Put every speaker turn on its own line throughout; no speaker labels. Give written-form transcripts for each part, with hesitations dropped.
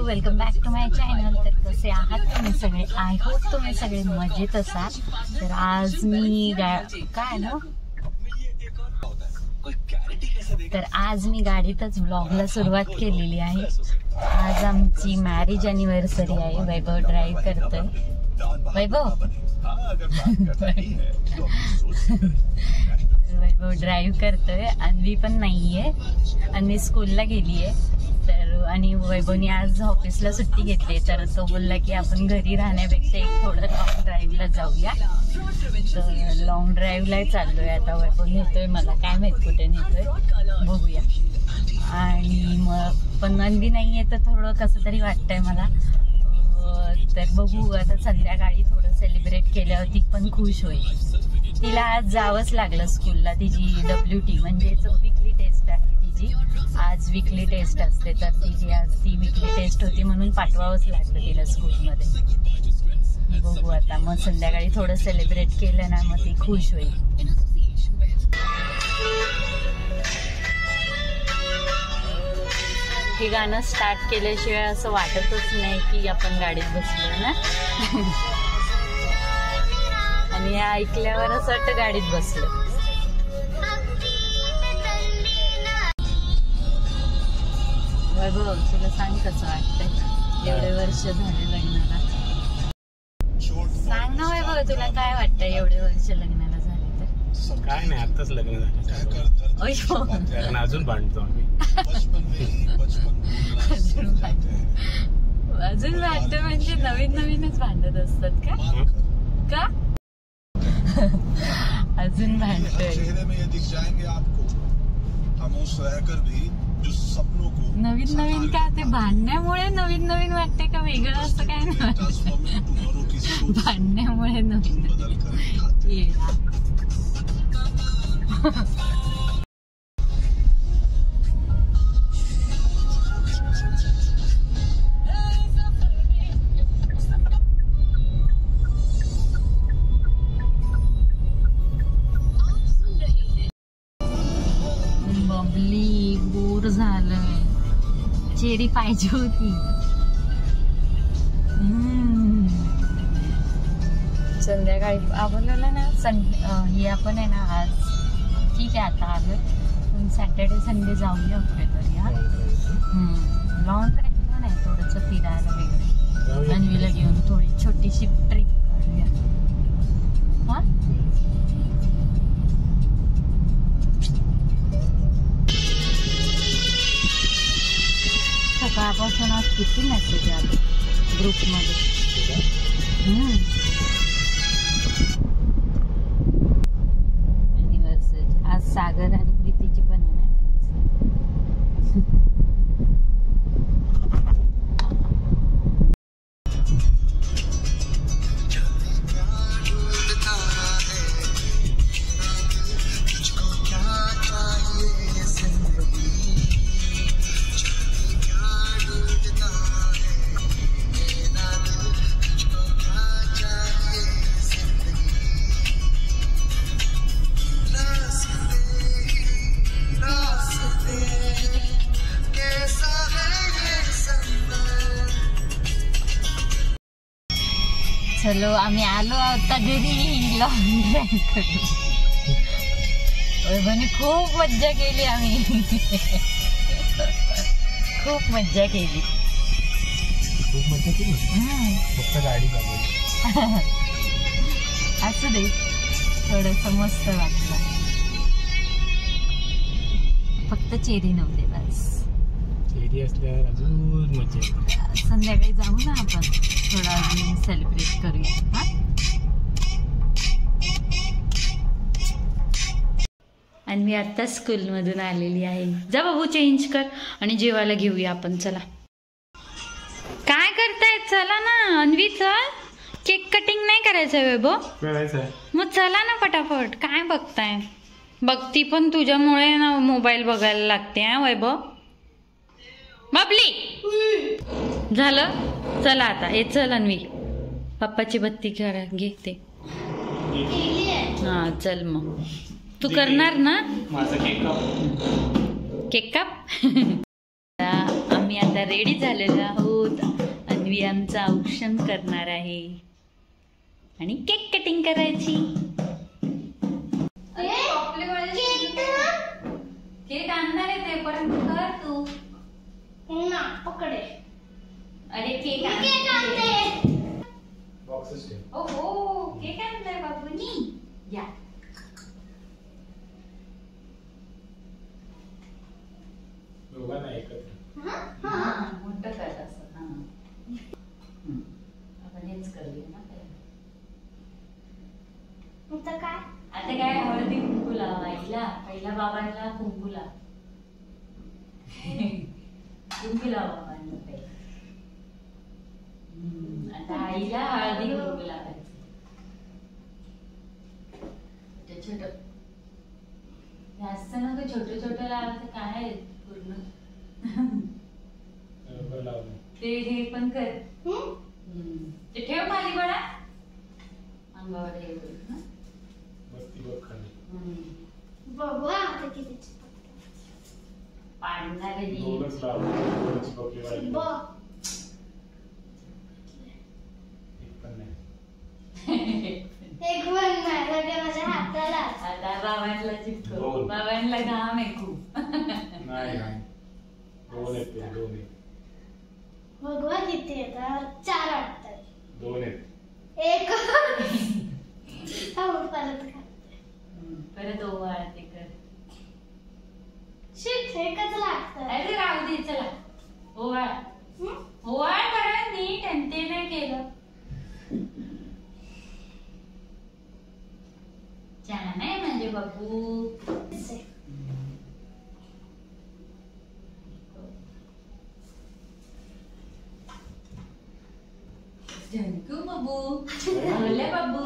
Welcome back to my channel. तर कसे आहात तुम्ही सगळे? आय होप तुम्ही सगळे मजेत असाल। तर आज मी गाडीतच ब्लॉगला सुरुवात केलेली आहे। आज आमची मॅरेज अॅनिव्हर्सरी आहे। वैभव ड्राईव्ह करतोय। वैभव ड्राईव्ह करतोय। अन्वी पण नाहीये, अन्वी स्कूलला गेलीये। तर आणि वैभवने आज ऑफिसला सुट्टी घेतली, तर तो बोलला की आपण घरी राहण्यापेक्षा एक थोडं लॉंग ड्राईव्हला जाऊया। तर लॉंग ड्राईव्हला चाललोय आता। वैभव नेतोय, मला काय माहित कुठे नेतोय, बघूया। आणि मग पण अन्वी नाहीये तर थोडं कसं तरी वाटतंय मला। तर बघू आता, संध्याकाळी थोडं सेलिब्रेट केल्यावर ती पण खुश होईल। तिला आज जावंच लागलं स्कूलला, तिची WT म्हणजेच विकली टेस्ट आहे तिची। आज विकली टेस्ट असते, तर तिची आज ती विकली टेस्ट होती म्हणून पाठवावंच लागलं तिला स्कूलमध्ये। बघू आता, मग संध्याकाळी थोडं सेलिब्रेट केलं ना मग ती खुश होईल। हे गाणं स्टार्ट केल्याशिवाय असं वाटतच नाही की आपण गाडीत बसलो ना। आणि हे ऐकल्यावर असं वाटतं गाडीत बसलो। वैभव, तुला सांग कसं वाटतंय एवढे वर्ष झाले लग्नाला? सांग ना वैभव, तुला काय वाटतंय एवढे वर्ष लग्नाला झाले तर?
काय नाही, आताच लग्न झालं, कारण अजून भांडतो आम्ही।
अजून भांडतो म्हणजे नवीनच भांडत असतात का? अजून भांडतोय, नवीन का? ते भांडण्यामुळे नवीन वाटते का वेगळं असं काय नाही? भांडण्यामुळे नवीन बबली बोर झालंय, चेरी पाहिजे होती। संध्याकाळी आवडलं ना हे आपण आहे ना आज। ठीक आहे, आता आलोय, पण सॅटर्डे संडे जाऊया कुठेतरी। लॉंग ड्राईव्ह नाही, थोडंसं फिरायला वगैरे अन्वीला घेऊन थोडी छोटीशी ट्रिप काढूया। हा, सकाळपासून आज किती मेसेज आले ग्रुपमध्ये। अॅनिव्हर्सरी आज सागर आणि प्रीतीची पण आहे ना। चलो, आम्ही आलो आता घरी। लॉंग ड्राईव्ह करून खूप मज्जा केली आम्ही। खूप मज्जा केली।
फक्त गाडी चालवली।
असू दे, थोडस मस्त वाटलं। फक्त चेरी नव्हते बस।
चेरी असल्यावर अजून मजा येते।
संध्याकाळी जाऊ ना आपण, थोडा अजून सेलिब्रेट करूया। आणि मी आता स्कूलमधून आलेली आहे। जा बाबू, चेंज कर आणि जेवायला घेऊया आपण। चला, काय करताय? चला ना अन्वी, चल। केक कटिंग नाही करायचंय वैभव?
करायचंय। मग
चला ना पटापट। काय बघताय? बघती पण तुझ्यामुळे ना मोबाईल बघायला लागते। हा वैभव, बाबली झालं। चला आता, हे चल अन्वी, पप्पाची बत्ती करा, घे ते। हा चल, मग तू करणार ना
माझा केक काप?
आम्ही आता रेडी झालेलो आहोत. अन्वी आमचं औक्षण करणार आहे आणि केक कटिंग करायची. केक आणणार आहे ते पण कर तू.
पकडे.
अरे केक
आणते.
बॉक्सेस ठेव.
ओ हो केक आणलाय बाबूनी. या
दोघांना एकत्र.
मोठं कर असं. आपण हेच करूया ना
काय
आता काय हळदी कुंकू लावायला. पहिला बाबांना कुंकू लाव. कुंकू लाव बाबांना पहिला. आता आईला हळदी कुंकू लावायचं. छोट जास्त नको छोटं छोटं लावायचं. काय पूर्ण ते हे पण कर. ते ठेव खाली बळा. अंगावर हे करू ना.
बघू आता किती
पाडणार आहे.
एक वन माझ्या हाताला.
आता बाबांना चिपको. बाबांना घाम आहे खूप.
बघवा किती येतात. 4 वाटतात.
2 आहेत.
एक परत
परत ओवाळ ते कर.
शिट एकच लागतं.
अरे राहू दे चला. ओवाळ ओवाळ करा नीट. आणि ते नाही केलं. छान आहे म्हणजे बाबू. थँक्यू बाबू. बोलले बाबू.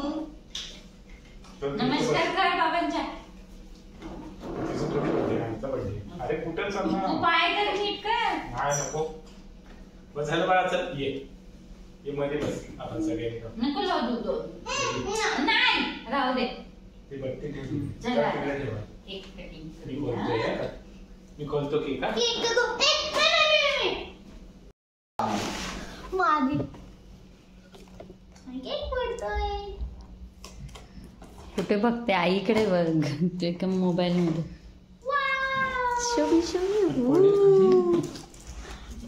नमस्कार कर बाबांच्या.
अरे कुठं
तू
चालणार.
पाय कर नीट कर.
नाही नको. बस झालं बाळा. चल ये ये मध्ये बस. आपण सगळे
नको जाऊ दूध. नाही राहू दे.
ते बघते
चला.
ठेवा.
केक कटिंग
मी
करूया.
बोलतोय. मी खोलतो केक.
मादी केक पडतोय.
कुठे बघते आईकडे बघ. ते का मोबाईल मध्ये.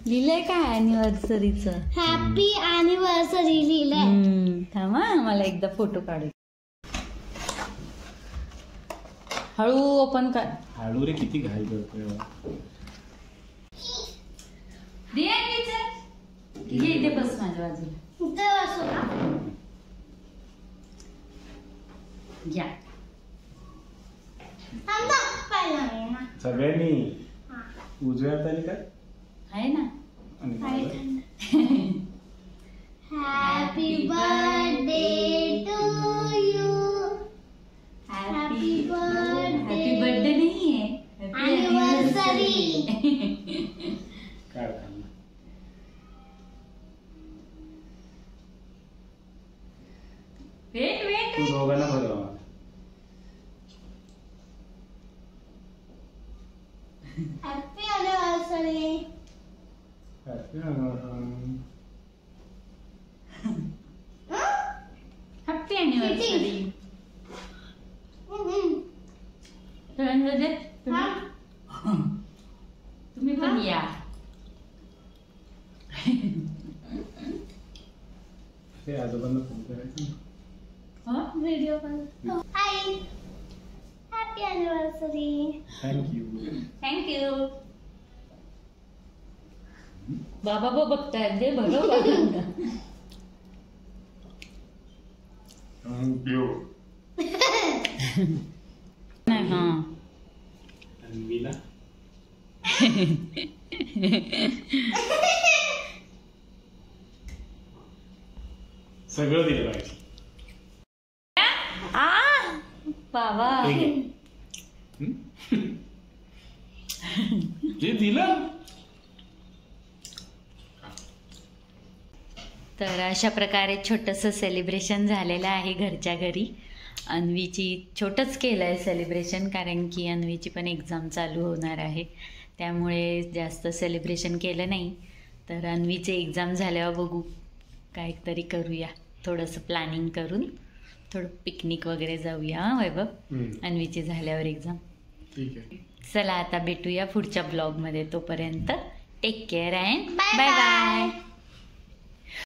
लिहिलंय काय अॅनिव्हर्सरीचं.
हॅपी अॅनिव्हर्सरी लिहिलंय.
थांबा मला एकदा फोटो काढू. हळू ओपन कर.
हळू रे. किती घाई करतोय.
घे इथे बस माझ्या बाजूला.
इथे बसू का.
या
सगळ्यांनी उजव्या हाताने काय
आहे ना.
Happy birthday to you. Happy birthday.
Happy birthday नाहीये.
अॅनिव्हर्सरी.
काय
वेट वेट.
तू दोघांना बरं.
Happy anniversary.
Happy anniversary. तुम्ही पण या.
ते आजोबांना फोन करायचं.
Video call. Hi happy anniversary.
Thank you.
Thank you. बाबा बघतायत दे बरोबर.
थँक्यू.
नाही हा.
आणि मी ना सगळं दिलं पाहिजे.
बाबा
जे दिलं.
तर अशा प्रकारे छोटंसं सेलिब्रेशन झालेलं आहे घरच्या घरी. अन्वीची छोटंच केलं आहे सेलिब्रेशन, कारण की अन्वीची पण एक्झाम चालू होणार आहे, त्यामुळे जास्त सेलिब्रेशन केलं नाही. तर अन्वीचे एक्झाम झाल्यावर बघू काहीतरी करूया, थोडंसं प्लॅनिंग करून थोडं पिकनिक वगैरे जाऊया हा वैभव. अन्वीची झाल्यावर एक्झाम.
ठीक आहे.
चला आता भेटूया पुढच्या ब्लॉगमध्ये. तोपर्यंत take care and
Bye
bye
bye.
Bye.